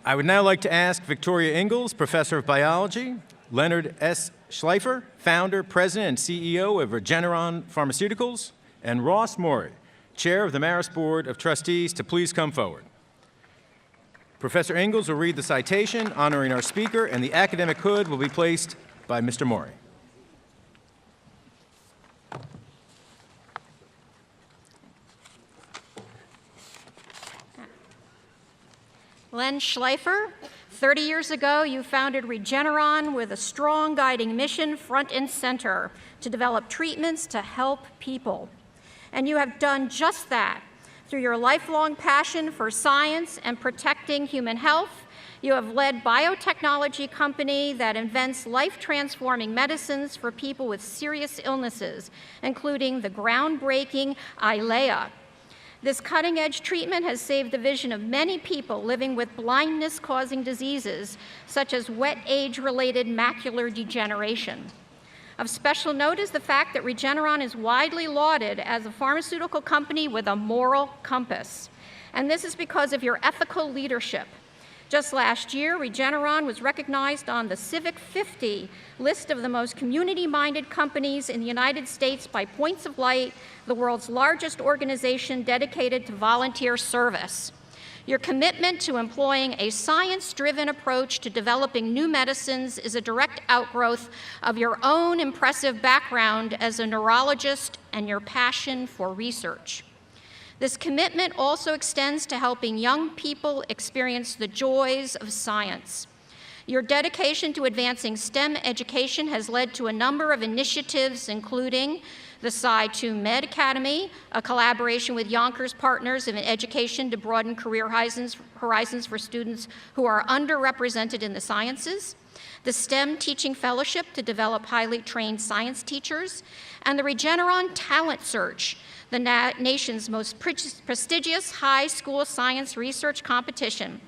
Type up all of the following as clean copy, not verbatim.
I would now like to ask Victoria Ingalls, Professor of Biology, Leonard S. Schleifer, Founder, President, and CEO of Regeneron Pharmaceuticals, and Ross Morey, Chair of the Marist Board of Trustees, to please come forward. Professor Ingalls will read the citation honoring our speaker, and the academic hood will be placed by Mr. Morey. Len Schleifer, 30 years ago, you founded Regeneron with a strong guiding mission front and center to develop treatments to help people. And you have done just that. Through your lifelong passion for science and protecting human health, you have led biotechnology company that invents life-transforming medicines for people with serious illnesses, including the groundbreaking Eylea. This cutting-edge treatment has saved the vision of many people living with blindness-causing diseases, such as wet age-related macular degeneration. Of special note is the fact that Regeneron is widely lauded as a pharmaceutical company with a moral compass. And this is because of your ethical leadership. Just last year, Regeneron was recognized on the Civic 50 list of the most community-minded companies in the United States by Points of Light, the world's largest organization dedicated to volunteer service. Your commitment to employing a science-driven approach to developing new medicines is a direct outgrowth of your own impressive background as a neurologist and your passion for research. This commitment also extends to helping young people experience the joys of science. Your dedication to advancing STEM education has led to a number of initiatives, including the Sci2 Med Academy, a collaboration with Yonkers Partners in Education to broaden career horizons for students who are underrepresented in the sciences, the STEM Teaching Fellowship to develop highly trained science teachers, and the Regeneron Talent Search, the nation's most prestigious high school science research competition.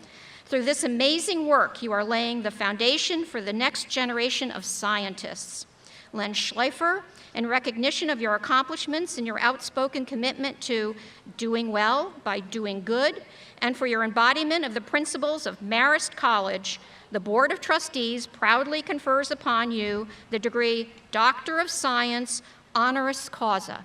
Through this amazing work, you are laying the foundation for the next generation of scientists. Len Schleifer, in recognition of your accomplishments and your outspoken commitment to doing well by doing good, and for your embodiment of the principles of Marist College, the Board of Trustees proudly confers upon you the degree Doctor of Science, honoris causa.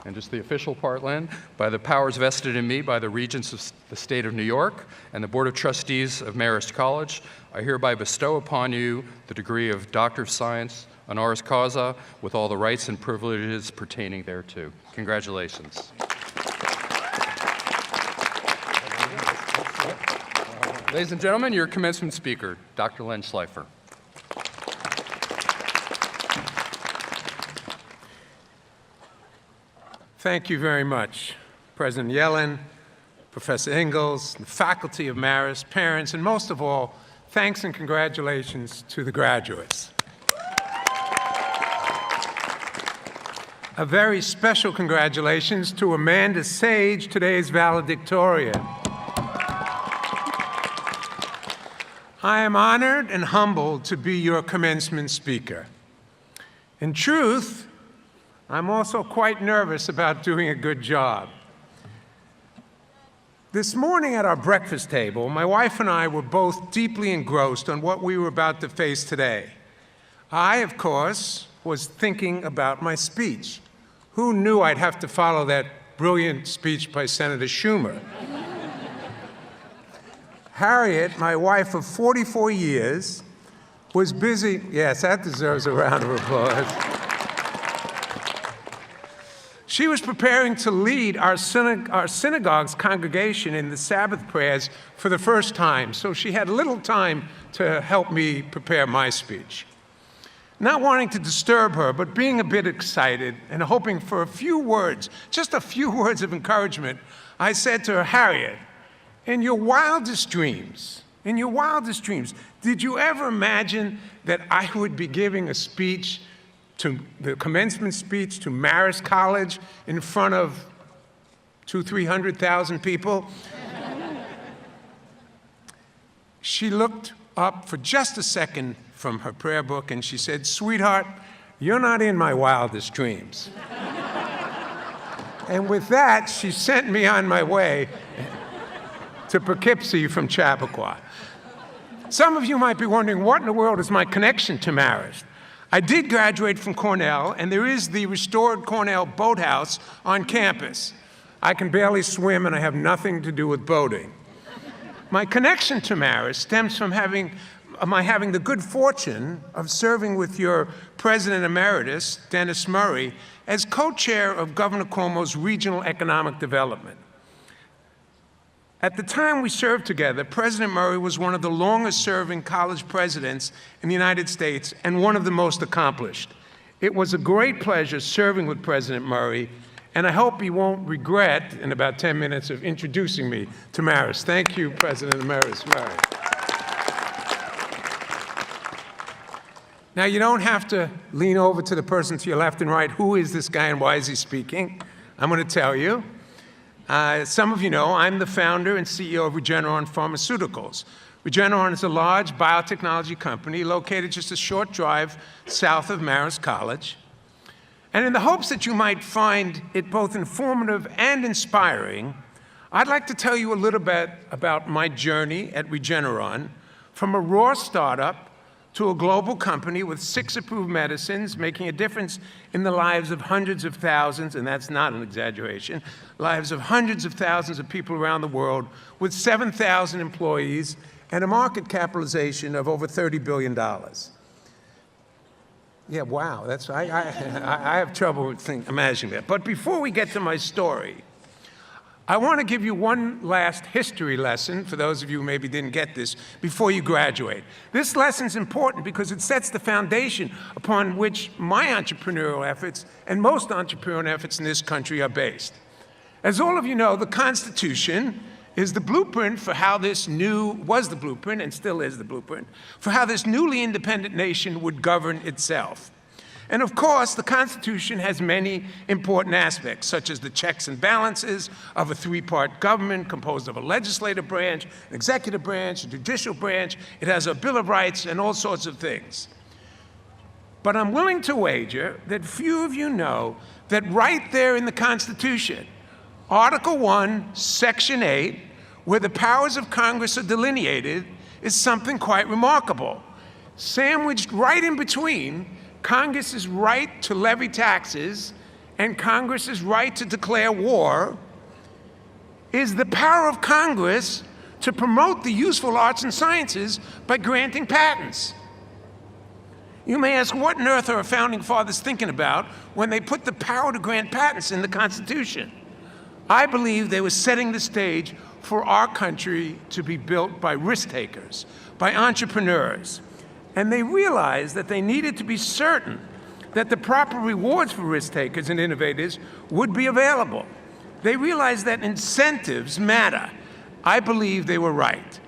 And just the official part, Len, by the powers vested in me by the Regents of the State of New York and the Board of Trustees of Marist College, I hereby bestow upon you the degree of Doctor of Science, honoris causa, with all the rights and privileges pertaining thereto. Congratulations. Ladies and gentlemen, your commencement speaker, Dr. Len Schleifer. Thank you very much, President Yellen, Professor Ingalls, the faculty of Marist, parents, and most of all, thanks and congratulations to the graduates. A very special congratulations to Amanda Sage, today's valedictorian. I am honored and humbled to be your commencement speaker. In truth, I'm also quite nervous about doing a good job. This morning at our breakfast table, my wife and I were both deeply engrossed on what we were about to face today. I, of course, was thinking about my speech. Who knew I'd have to follow that brilliant speech by Senator Schumer? Harriet, my wife of 44 years, was busy. Yes, that deserves a round of applause. She was preparing to lead our synagogue's congregation in the Sabbath prayers for the first time, so she had little time to help me prepare my speech. Not wanting to disturb her, but being a bit excited and hoping for a few words, just a few words of encouragement, I said to her, Harriet, in your wildest dreams, did you ever imagine that I would be giving a speech, to the commencement speech to Marist College in front of 200,000-300,000 people? She looked up for just a second from her prayer book and she said, sweetheart, you're not in my wildest dreams. And with that, she sent me on my way to Poughkeepsie from Chappaqua. Some of you might be wondering, what in the world is my connection to Marist? I did graduate from Cornell, and there is the restored Cornell boathouse on campus. I can barely swim, and I have nothing to do with boating. My connection to Marist stems from my having the good fortune of serving with your President Emeritus, Dennis Murray, as co-chair of Governor Cuomo's Regional Economic Development. At the time we served together, President Murray was one of the longest-serving college presidents in the United States and one of the most accomplished. It was a great pleasure serving with President Murray, and I hope he won't regret, in about 10 minutes, of introducing me to Marist. Thank you, President Emeritus Murray. Now, you don't have to lean over to the person to your left and right, who is this guy and why is he speaking? I'm going to tell you. Some of you know I'm the founder and CEO of Regeneron Pharmaceuticals. Regeneron is a large biotechnology company located just a short drive south of Marist College. And in the hopes that you might find it both informative and inspiring, I'd like to tell you a little bit about my journey at Regeneron, from a raw startup to a global company with 6 approved medicines, making a difference in the lives of hundreds of thousands, and that's not an exaggeration, lives of hundreds of thousands of people around the world, with 7,000 employees and a market capitalization of over $30 billion. Yeah, wow, I have trouble imagining that. But before we get to my story, I want to give you one last history lesson, for those of you who maybe didn't get this, before you graduate. This lesson's important because it sets the foundation upon which my entrepreneurial efforts and most entrepreneurial efforts in this country are based. As all of you know, the Constitution is the blueprint for how was the blueprint and still is the blueprint, for how this newly independent nation would govern itself. And of course, the Constitution has many important aspects, such as the checks and balances of a 3-part government composed of a legislative branch, an executive branch, a judicial branch. It has a Bill of Rights and all sorts of things. But I'm willing to wager that few of you know that right there in the Constitution, Article 1, Section 8, where the powers of Congress are delineated, is something quite remarkable. Sandwiched right in between Congress's right to levy taxes and Congress's right to declare war is the power of Congress to promote the useful arts and sciences by granting patents. You may ask, what on earth are our founding fathers thinking about when they put the power to grant patents in the Constitution? I believe they were setting the stage for our country to be built by risk takers, by entrepreneurs. And they realized that they needed to be certain that the proper rewards for risk takers and innovators would be available. They realized that incentives matter. I believe they were right.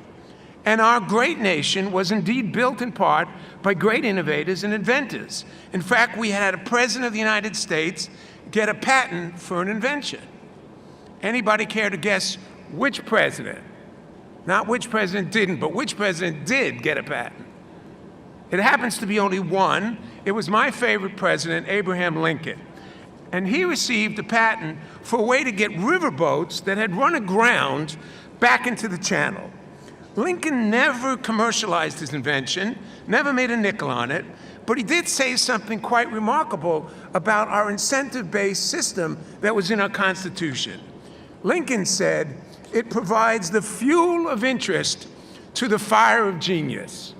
And our great nation was indeed built in part by great innovators and inventors. In fact, we had a president of the United States get a patent for an invention. Anybody care to guess which president? Not which president didn't, but which president did get a patent? It happens to be only one. It was my favorite president, Abraham Lincoln. And he received a patent for a way to get riverboats that had run aground back into the channel. Lincoln never commercialized his invention, never made a nickel on it, but he did say something quite remarkable about our incentive-based system that was in our Constitution. Lincoln said, "It provides the fuel of interest to the fire of genius."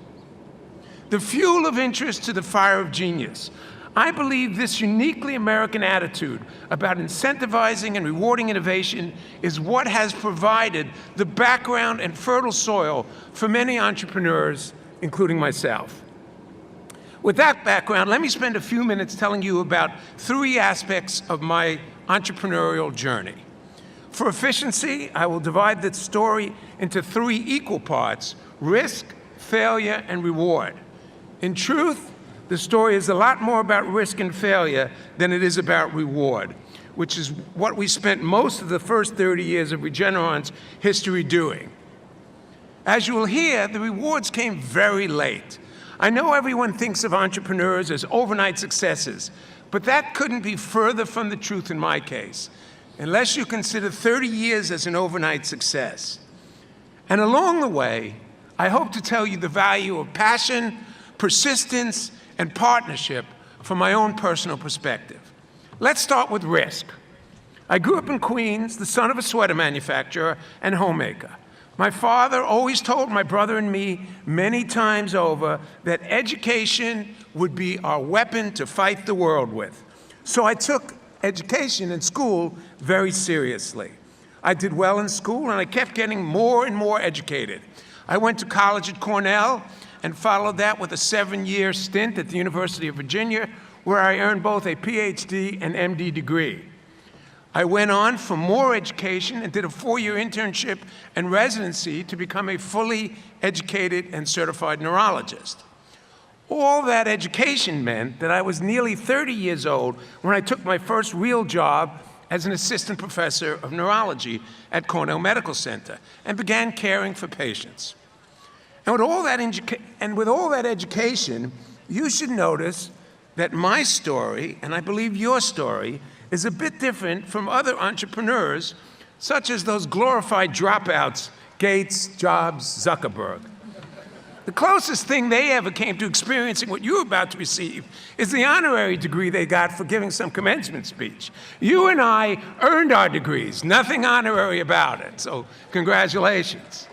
The fuel of interest to the fire of genius. I believe this uniquely American attitude about incentivizing and rewarding innovation is what has provided the background and fertile soil for many entrepreneurs, including myself. With that background, let me spend a few minutes telling you about 3 aspects of my entrepreneurial journey. For efficiency, I will divide the story into 3 equal parts: risk, failure, and reward. In truth, the story is a lot more about risk and failure than it is about reward, which is what we spent most of the first 30 years of Regeneron's history doing. As you will hear, the rewards came very late. I know everyone thinks of entrepreneurs as overnight successes, but that couldn't be further from the truth in my case. unless you consider 30 years as an overnight success. And along the way, I hope to tell you the value of passion, persistence, and partnership from my own personal perspective. Let's start with risk. I grew up in Queens, the son of a sweater manufacturer and homemaker. My father always told my brother and me many times over that education would be our weapon to fight the world with. So I took education in school very seriously. I did well in school, and I kept getting more and more educated. I went to college at Cornell and followed that with a 7-year stint at the University of Virginia, where I earned both a PhD and MD degree. I went on for more education and did a 4-year internship and residency to become a fully educated and certified neurologist. All that education meant that I was nearly 30 years old when I took my first real job as an assistant professor of neurology at Cornell Medical Center and began caring for patients. And with all that education, you should notice that my story, and I believe your story, is a bit different from other entrepreneurs, such as those glorified dropouts, Gates, Jobs, Zuckerberg. The closest thing they ever came to experiencing what you're about to receive is the honorary degree they got for giving some commencement speech. You and I earned our degrees, nothing honorary about it, so congratulations.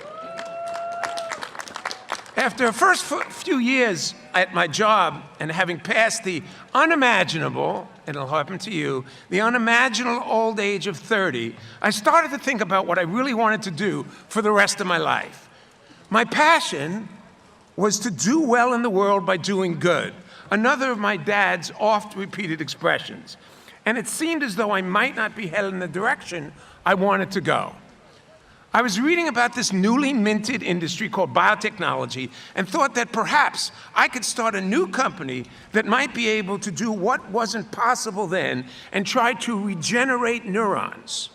After the first few years at my job and having passed the unimaginable, and it'll happen to you, the unimaginable old age of 30, I started to think about what I really wanted to do for the rest of my life. My passion was to do well in the world by doing good, another of my dad's oft-repeated expressions. And it seemed as though I might not be headed in the direction I wanted to go. I was reading about this newly minted industry called biotechnology and thought that perhaps I could start a new company that might be able to do what wasn't possible then and try to regenerate neurons.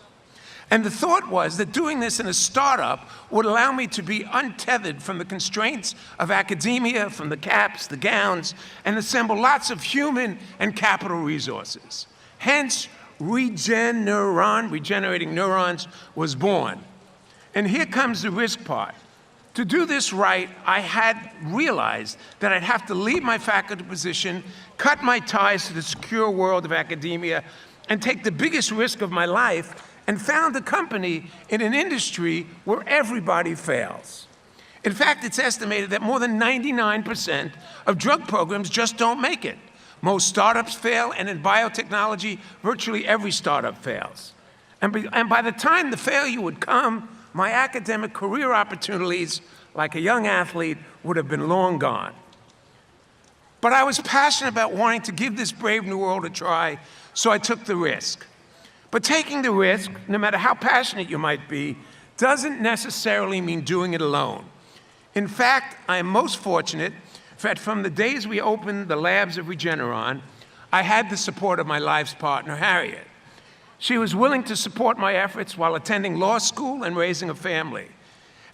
And the thought was that doing this in a startup would allow me to be untethered from the constraints of academia, from the caps, the gowns, and assemble lots of human and capital resources. Hence, Regeneron, regenerating neurons, was born. And here comes the risk part. To do this right, I had realized that I'd have to leave my faculty position, cut my ties to the secure world of academia, and take the biggest risk of my life and found a company in an industry where everybody fails. In fact, it's estimated that more than 99% of drug programs just don't make it. Most startups fail, and in biotechnology, virtually every startup fails. And by the time the failure would come, my academic career opportunities, like a young athlete, would have been long gone. But I was passionate about wanting to give this brave new world a try, so I took the risk. But taking the risk, no matter how passionate you might be, doesn't necessarily mean doing it alone. In fact, I am most fortunate that from the days we opened the labs of Regeneron, I had the support of my life's partner, Harriet. She was willing to support my efforts while attending law school and raising a family.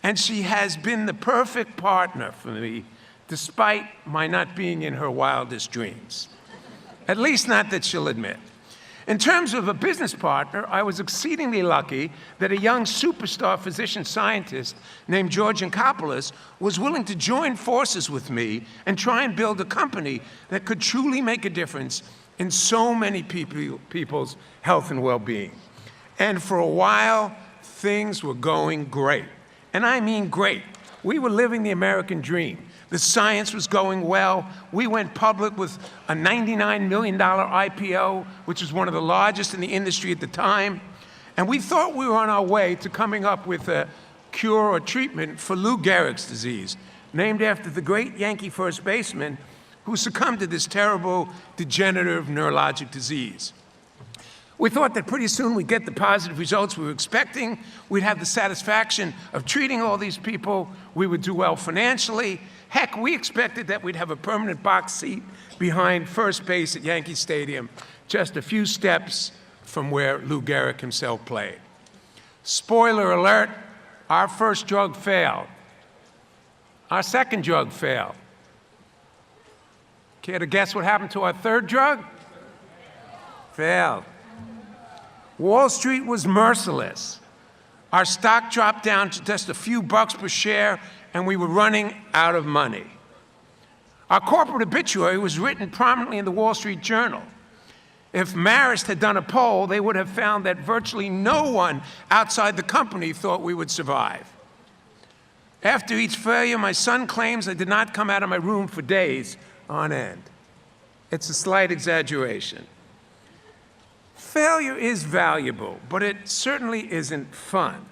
And she has been the perfect partner for me, despite my not being in her wildest dreams. At least not that she'll admit. In terms of a business partner, I was exceedingly lucky that a young superstar physician scientist named George Yancopoulos was willing to join forces with me and try and build a company that could truly make a difference in so many people's health and well-being. And for a while, things were going great. And I mean great. We were living the American dream. The science was going well. We went public with a $99 million IPO, which was one of the largest in the industry at the time. And we thought we were on our way to coming up with a cure or treatment for Lou Gehrig's disease, named after the great Yankee first baseman who succumbed to this terrible degenerative neurologic disease. We thought that pretty soon we'd get the positive results we were expecting. We'd have the satisfaction of treating all these people. We would do well financially. Heck, we expected that we'd have a permanent box seat behind first base at Yankee Stadium, just a few steps from where Lou Gehrig himself played. Spoiler alert, our first drug failed. Our second drug failed. Care to guess what happened to our third drug? Failed. Wall Street was merciless. Our stock dropped down to just a few bucks per share, and we were running out of money. Our corporate obituary was written prominently in the Wall Street Journal. If Marist had done a poll, they would have found that virtually no one outside the company thought we would survive. After each failure, my son claims I did not come out of my room for days on end. It's a slight exaggeration. Failure is valuable, but it certainly isn't fun.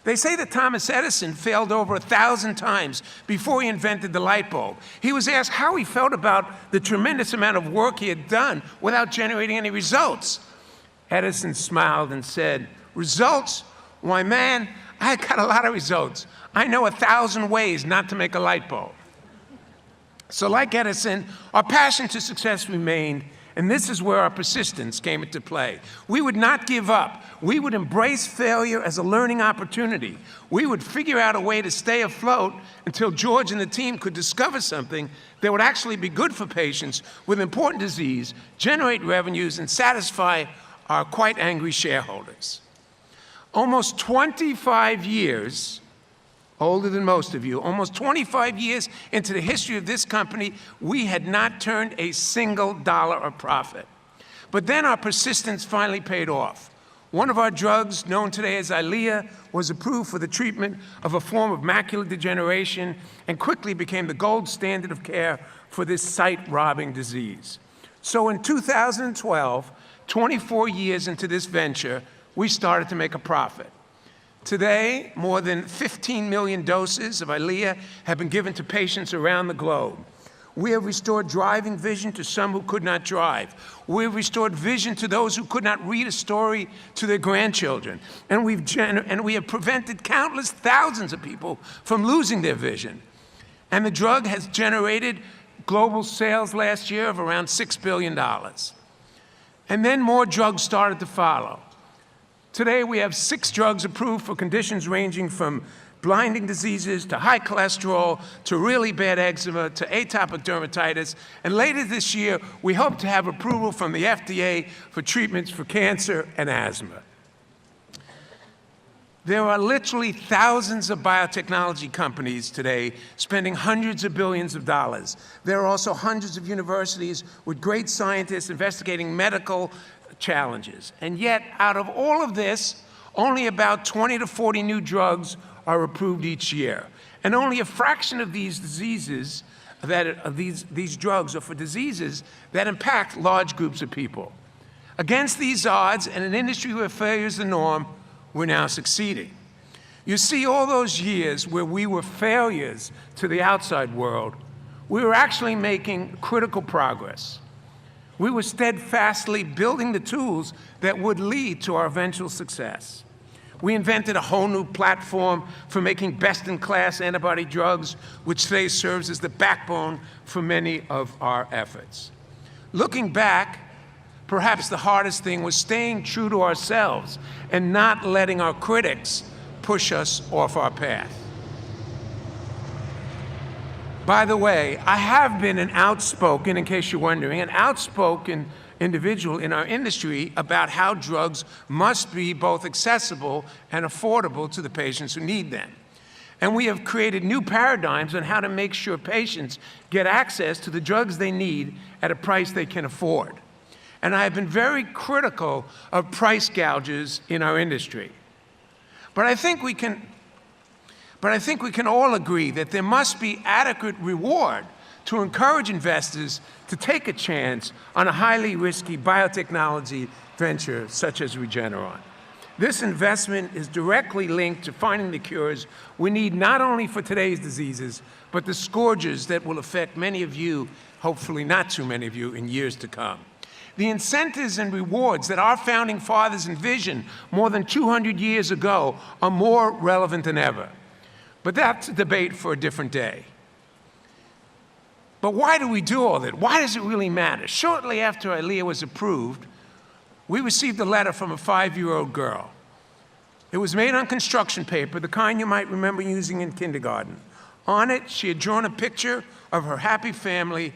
They say that Thomas Edison failed over 1,000 times before he invented the light bulb. He was asked how he felt about the tremendous amount of work he had done without generating any results. Edison smiled and said, "Results? Why, man, I got a lot of results. I know 1,000 ways not to make a light bulb." So like Edison, our passion to success remained, and this is where our persistence came into play. We would not give up. We would embrace failure as a learning opportunity. We would figure out a way to stay afloat until George and the team could discover something that would actually be good for patients with important disease, generate revenues, and satisfy our quite angry shareholders. Almost 25 years, older than most of you, almost 25 years into the history of this company, we had not turned a single dollar of profit. But then our persistence finally paid off. One of our drugs, known today as Eylea, was approved for the treatment of a form of macular degeneration and quickly became the gold standard of care for this sight-robbing disease. So in 2012, 24 years into this venture, we started to make a profit. Today, more than 15 million doses of Eylea have been given to patients around the globe. We have restored driving vision to some who could not drive. We have restored vision to those who could not read a story to their grandchildren. And we have prevented countless thousands of people from losing their vision. And the drug has generated global sales last year of around $6 billion. And then more drugs started to follow. Today, we have 6 drugs approved for conditions ranging from blinding diseases to high cholesterol to really bad eczema to atopic dermatitis. And later this year, we hope to have approval from the FDA for treatments for cancer and asthma. There are literally thousands of biotechnology companies today spending hundreds of billions of dollars. There are also hundreds of universities with great scientists investigating medical challenges. And yet, out of all of this, only about 20 to 40 new drugs are approved each year. And only a fraction of these diseases, these drugs are for diseases that impact large groups of people. Against these odds, in an industry where failure is the norm, we're now succeeding. You see, all those years where we were failures to the outside world, we were actually making critical progress. We were steadfastly building the tools that would lead to our eventual success. We invented a whole new platform for making best-in-class antibody drugs, which today serves as the backbone for many of our efforts. Looking back, perhaps the hardest thing was staying true to ourselves and not letting our critics push us off our path. By the way, I have been an outspoken, in case you're wondering, an outspoken individual in our industry about how drugs must be both accessible and affordable to the patients who need them. And we have created new paradigms on how to make sure patients get access to the drugs they need at a price they can afford. And I have been very critical of price gouges in our industry. But I think we can all agree that there must be adequate reward to encourage investors to take a chance on a highly risky biotechnology venture such as Regeneron. This investment is directly linked to finding the cures we need not only for today's diseases, but the scourges that will affect many of you, hopefully not too many of you, in years to come. The incentives and rewards that our founding fathers envisioned more than 200 years ago are more relevant than ever. But that's a debate for a different day. But why do we do all that? Why does it really matter? Shortly after Eylea was approved, we received a letter from a 5-year-old girl. It was made on construction paper, the kind you might remember using in kindergarten. On it, she had drawn a picture of her happy family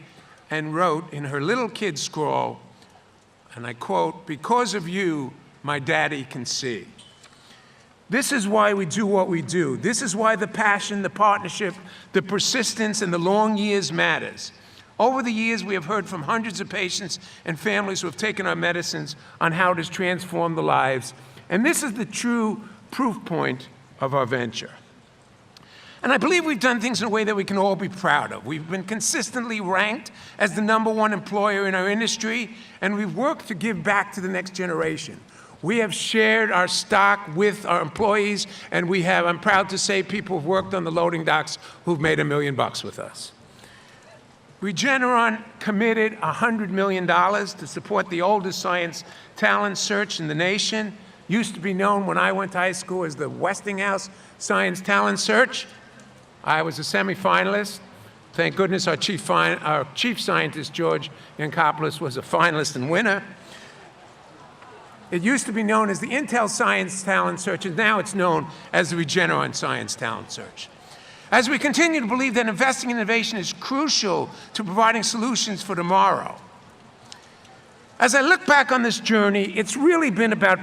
and wrote in her little kid scrawl, and I quote, "Because of you, my daddy can see. This is why we do what we do. This is why the passion, the partnership, the persistence, and the long years matters. Over the years, we have heard from hundreds of patients and families who have taken our medicines on how it has transformed their lives. And this is the true proof point of our venture. And I believe we've done things in a way that we can all be proud of. We've been consistently ranked as the #1 employer in our industry, and we've worked to give back to the next generation. We have shared our stock with our employees, and I'm proud to say, people who've worked on the loading docks who've made $1 million with us. Regeneron committed $100 million to support the oldest science talent search in the nation. Used to be known when I went to high school as the Westinghouse Science Talent Search. I was a semifinalist. Thank goodness our chief scientist, George Yancopoulos, was a finalist and winner. It used to be known as the Intel Science Talent Search, and now it's known as the Regeneron Science Talent Search. As we continue to believe that investing in innovation is crucial to providing solutions for tomorrow. As I look back on this journey, it's really been about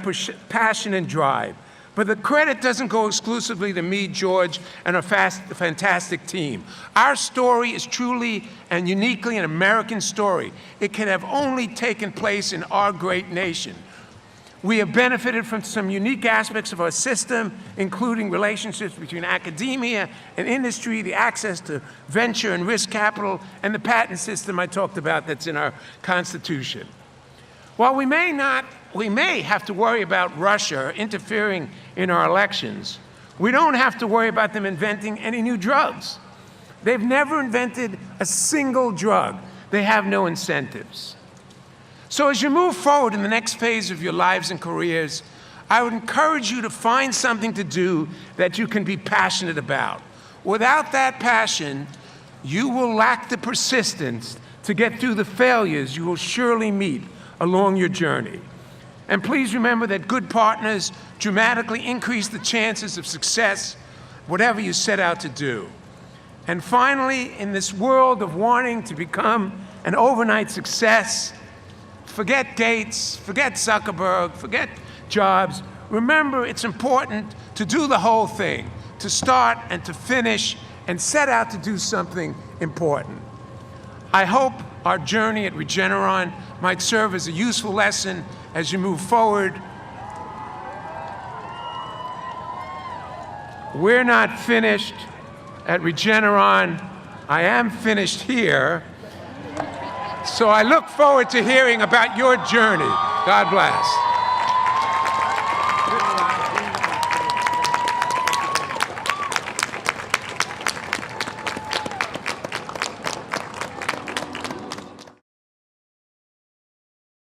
passion and drive. But the credit doesn't go exclusively to me, George, and our fantastic team. Our story is truly and uniquely an American story. It could have only taken place in our great nation. We have benefited from some unique aspects of our system, including relationships between academia and industry, the access to venture and risk capital, and the patent system I talked about that's in our Constitution. While we may have to worry about Russia interfering in our elections, we don't have to worry about them inventing any new drugs. They've never invented a single drug. They have no incentives. So as you move forward in the next phase of your lives and careers, I would encourage you to find something to do that you can be passionate about. Without that passion, you will lack the persistence to get through the failures you will surely meet along your journey. And please remember that good partners dramatically increase the chances of success, whatever you set out to do. And finally, in this world of wanting to become an overnight success, forget Gates, forget Zuckerberg, forget Jobs. Remember, it's important to do the whole thing, to start and to finish and set out to do something important. I hope our journey at Regeneron might serve as a useful lesson as you move forward. We're not finished at Regeneron. I am finished here. So I look forward to hearing about your journey. God bless.